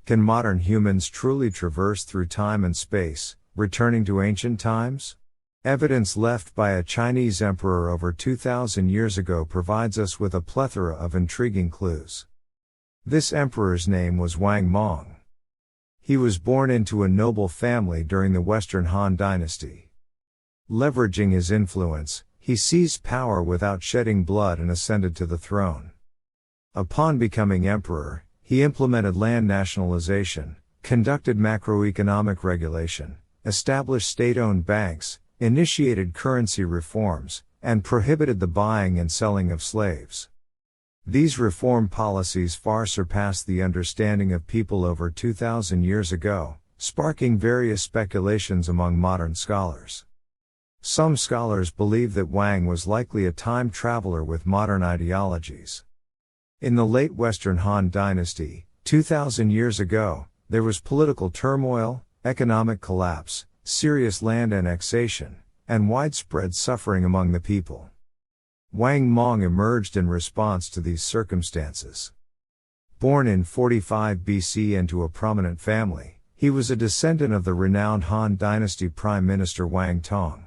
Can modern humans truly traverse through time and space, returning to ancient times? Evidence left by a Chinese emperor over 2,000 years ago provides us with a plethora of intriguing clues. This emperor's name was Wang Mong. He was born into a noble family during the Western Han Dynasty. Leveraging his influence, he seized power without shedding blood and ascended to the throne. Upon becoming emperor, he implemented land nationalization, conducted macroeconomic regulation, established state-owned banks, initiated currency reforms, and prohibited the buying and selling of slaves. These reform policies far surpassed the understanding of people over 2,000 years ago, sparking various speculations among modern scholars. Some scholars believe that Wang was likely a time traveler with modern ideologies. In the late Western Han Dynasty, 2,000 years ago, there was political turmoil, economic collapse, serious land annexation, and widespread suffering among the people. Wang Mong emerged in response to these circumstances. Born in 45 BC into a prominent family, he was a descendant of the renowned Han Dynasty Prime Minister Wang Tong.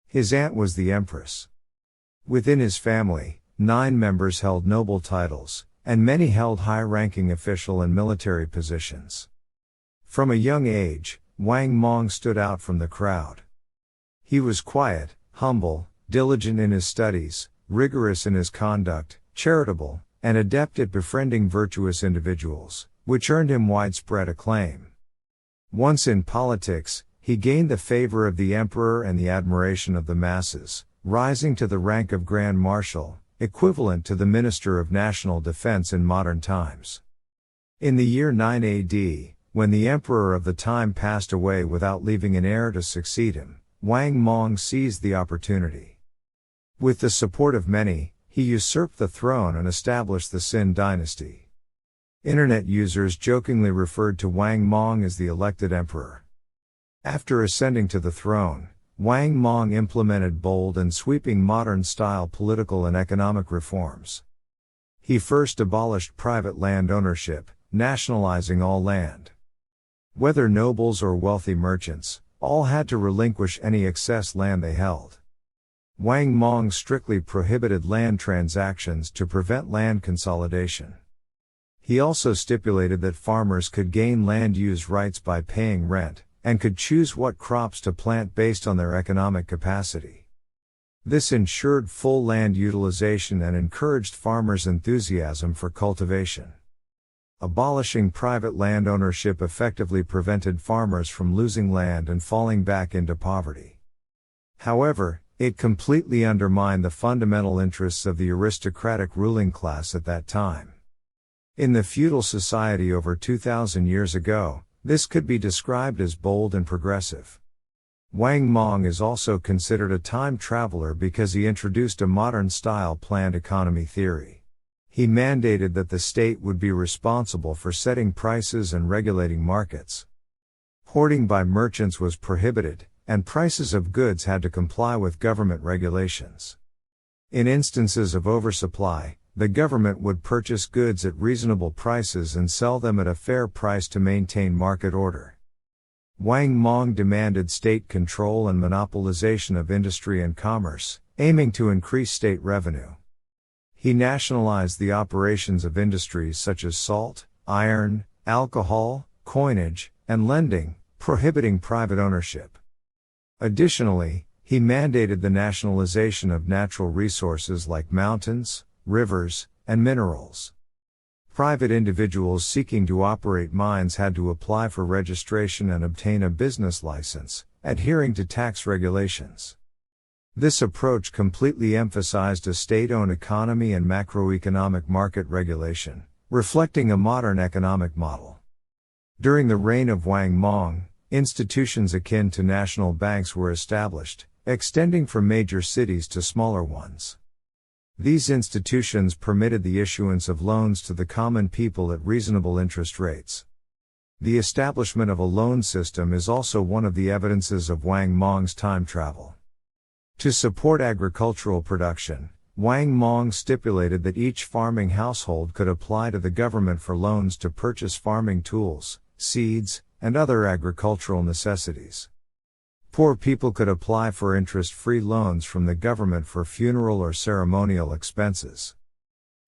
His aunt was the empress. Within his family, 9 members held noble titles, and many held high-ranking official and military positions. From a young age, Wang Mong stood out from the crowd. He was quiet, humble, diligent in his studies, rigorous in his conduct, charitable, and adept at befriending virtuous individuals, which earned him widespread acclaim. Once in politics, he gained the favor of the emperor and the admiration of the masses, rising to the rank of Grand Marshal, equivalent to the Minister of National Defense in modern times. In the year 9 AD, when the emperor of the time passed away without leaving an heir to succeed him, Wang Mong seized the opportunity. With the support of many, he usurped the throne and established the Xin Dynasty. Internet users jokingly referred to Wang Mong as the elected emperor. After ascending to the throne, Wang Mong implemented bold and sweeping modern-style political and economic reforms. He first abolished private land ownership, nationalizing all land. Whether nobles or wealthy merchants, all had to relinquish any excess land they held. Wang Mong strictly prohibited land transactions to prevent land consolidation. He also stipulated that farmers could gain land use rights by paying rent, and could choose what crops to plant based on their economic capacity. This ensured full land utilization and encouraged farmers' enthusiasm for cultivation. Abolishing private land ownership effectively prevented farmers from losing land and falling back into poverty. However, it completely undermined the fundamental interests of the aristocratic ruling class at that time. In the feudal society over 2,000 years ago, this could be described as bold and progressive. Wang Mong is also considered a time traveler because he introduced a modern-style planned economy theory. He mandated that the state would be responsible for setting prices and regulating markets. Hoarding by merchants was prohibited, and prices of goods had to comply with government regulations. In instances of oversupply, the government would purchase goods at reasonable prices and sell them at a fair price to maintain market order. Wang Mong demanded state control and monopolization of industry and commerce, aiming to increase state revenue. He nationalized the operations of industries such as salt, iron, alcohol, coinage, and lending, prohibiting private ownership. Additionally, he mandated the nationalization of natural resources like mountains, rivers, and minerals. Private individuals seeking to operate mines had to apply for registration and obtain a business license, adhering to tax regulations. This approach completely emphasized a state-owned economy and macroeconomic market regulation, reflecting a modern economic model. During the reign of Wang Mong, institutions akin to national banks were established, extending from major cities to smaller ones. These institutions permitted the issuance of loans to the common people at reasonable interest rates. The establishment of a loan system is also one of the evidences of Wang Mong's time travel. To support agricultural production, Wang Mong stipulated that each farming household could apply to the government for loans to purchase farming tools, seeds, and other agricultural necessities. Poor people could apply for interest-free loans from the government for funeral or ceremonial expenses.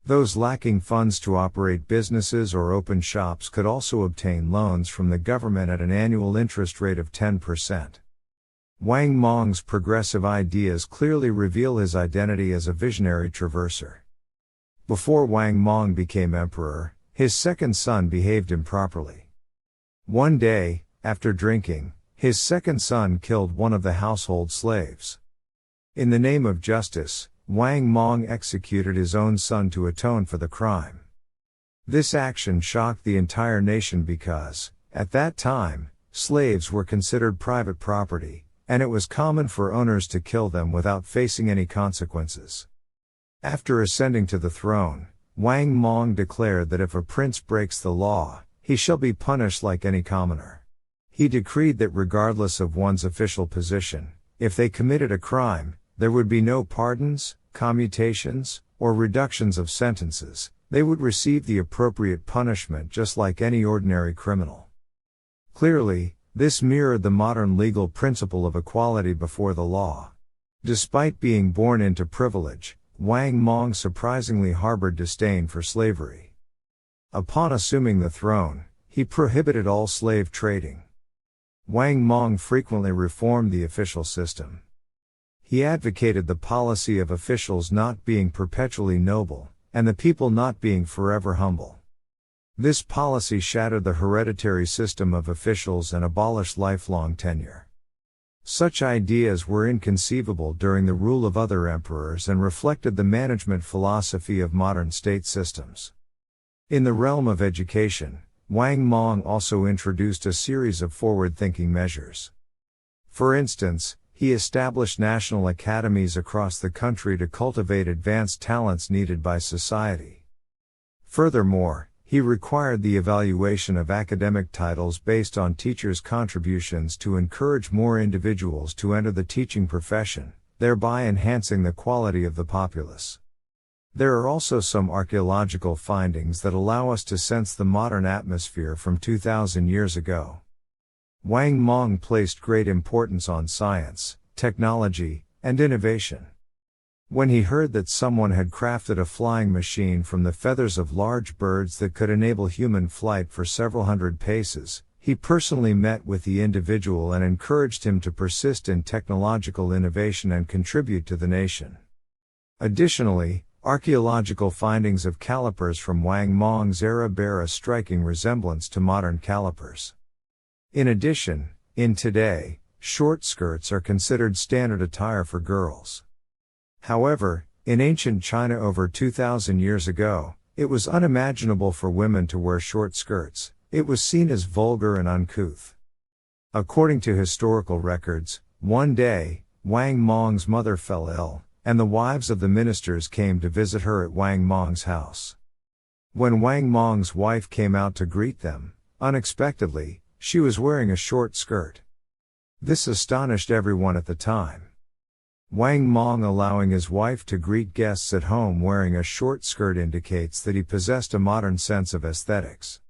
Those lacking funds to operate businesses or open shops could also obtain loans from the government at an annual interest rate of 10%. Wang Mong's progressive ideas clearly reveal his identity as a visionary traverser. Before Wang Mong became emperor, his second son behaved improperly. One day, after drinking, his second son killed one of the household slaves. In the name of justice, Wang Mong executed his own son to atone for the crime. This action shocked the entire nation because, at that time, slaves were considered private property, and it was common for owners to kill them without facing any consequences. After ascending to the throne, Wang Mong declared that if a prince breaks the law, he shall be punished like any commoner. He decreed that regardless of one's official position, if they committed a crime, there would be no pardons, commutations, or reductions of sentences. They would receive the appropriate punishment just like any ordinary criminal. Clearly, this mirrored the modern legal principle of equality before the law. Despite being born into privilege, Wang Mong surprisingly harbored disdain for slavery. Upon assuming the throne, he prohibited all slave trading. Wang Mong frequently reformed the official system. He advocated the policy of officials not being perpetually noble, and the people not being forever humble. This policy shattered the hereditary system of officials and abolished lifelong tenure. Such ideas were inconceivable during the rule of other emperors and reflected the management philosophy of modern state systems. In the realm of education, Wang Mong also introduced a series of forward-thinking measures. For instance, he established national academies across the country to cultivate advanced talents needed by society. Furthermore, he required the evaluation of academic titles based on teachers' contributions to encourage more individuals to enter the teaching profession, thereby enhancing the quality of the populace. There are also some archaeological findings that allow us to sense the modern atmosphere from 2,000 years ago. Wang Mong placed great importance on science, technology, and innovation. When he heard that someone had crafted a flying machine from the feathers of large birds that could enable human flight for several hundred paces, he personally met with the individual and encouraged him to persist in technological innovation and contribute to the nation. Additionally, archaeological findings of calipers from Wang Mong's era bear a striking resemblance to modern calipers. In addition, in today, short skirts are considered standard attire for girls. However, in ancient China over 2,000 years ago, it was unimaginable for women to wear short skirts. It was seen as vulgar and uncouth. According to historical records, one day, Wang Mong's mother fell ill, and the wives of the ministers came to visit her at Wang Mong's house. When Wang Mong's wife came out to greet them, unexpectedly, she was wearing a short skirt. This astonished everyone at the time. Wang Mong allowing his wife to greet guests at home wearing a short skirt indicates that he possessed a modern sense of aesthetics.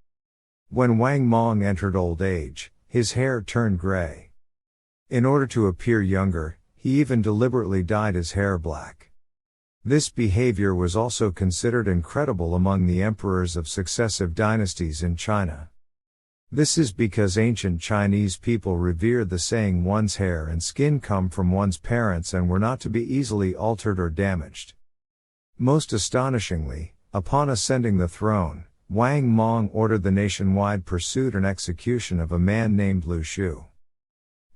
When Wang Mong entered old age, his hair turned gray. In order to appear younger, he even deliberately dyed his hair black. This behavior was also considered incredible among the emperors of successive dynasties in China. This is because ancient Chinese people revered the saying one's hair and skin come from one's parents and were not to be easily altered or damaged. Most astonishingly, upon ascending the throne, Wang Mong ordered the nationwide pursuit and execution of a man named Lu Shu.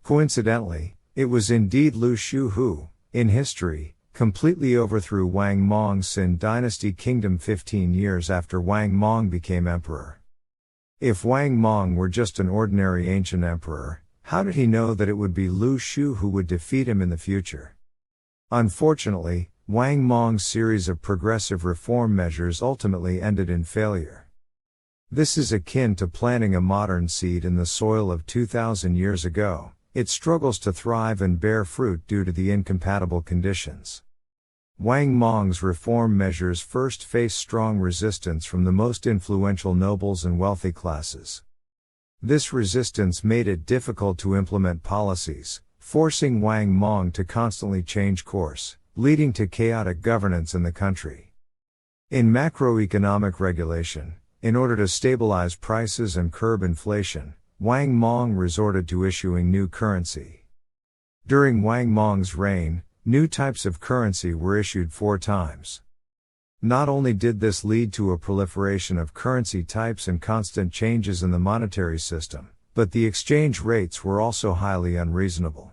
Coincidentally, it was indeed Lu Shu who, in history, completely overthrew Wang Mong's Xin Dynasty kingdom 15 years after Wang Mong became emperor. If Wang Mong were just an ordinary ancient emperor, how did he know that it would be Lu Shu who would defeat him in the future? Unfortunately, Wang Mong's series of progressive reform measures ultimately ended in failure. This is akin to planting a modern seed in the soil of 2,000 years ago. It struggles to thrive and bear fruit due to the incompatible conditions. Wang Mong's reform measures first faced strong resistance from the most influential nobles and wealthy classes. This resistance made it difficult to implement policies, forcing Wang Mong to constantly change course, leading to chaotic governance in the country. In macroeconomic regulation, in order to stabilize prices and curb inflation, Wang Mong resorted to issuing new currency. During Wang Mong's reign, new types of currency were issued 4 times. Not only did this lead to a proliferation of currency types and constant changes in the monetary system, but the exchange rates were also highly unreasonable.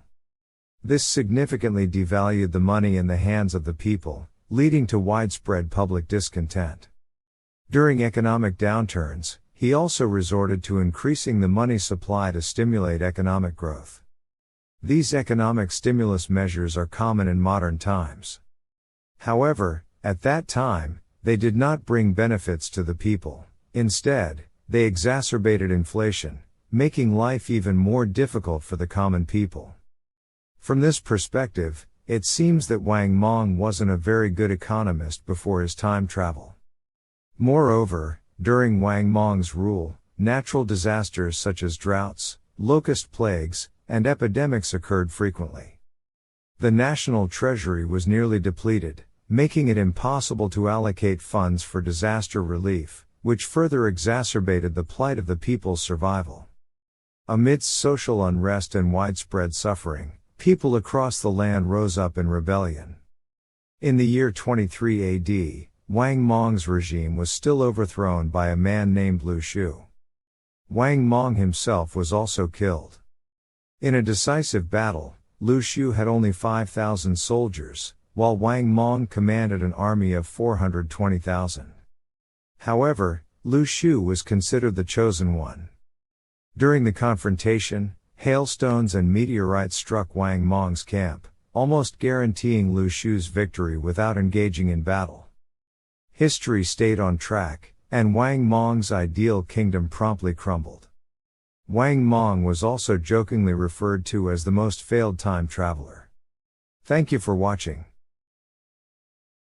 This significantly devalued the money in the hands of the people, leading to widespread public discontent. During economic downturns, he also resorted to increasing the money supply to stimulate economic growth. These economic stimulus measures are common in modern times. However, at that time, they did not bring benefits to the people. Instead, they exacerbated inflation, making life even more difficult for the common people. From this perspective, it seems that Wang Mong wasn't a very good economist before his time travel. Moreover, during Wang Mong's rule, natural disasters such as droughts, locust plagues, and epidemics occurred frequently. The national treasury was nearly depleted, making it impossible to allocate funds for disaster relief, which further exacerbated the plight of the people's survival. Amidst social unrest and widespread suffering, people across the land rose up in rebellion. In the year 23 AD, Wang Mong's regime was still overthrown by a man named Lu Shu. Wang Mong himself was also killed. In a decisive battle, Lu Shu had only 5,000 soldiers, while Wang Mong commanded an army of 420,000. However, Lu Shu was considered the chosen one. During the confrontation, hailstones and meteorites struck Wang Mong's camp, almost guaranteeing Lu Shu's victory without engaging in battle. History stayed on track, and Wang Mong's ideal kingdom promptly crumbled. Wang Mong was also jokingly referred to as the most failed time traveler. Thank you for watching.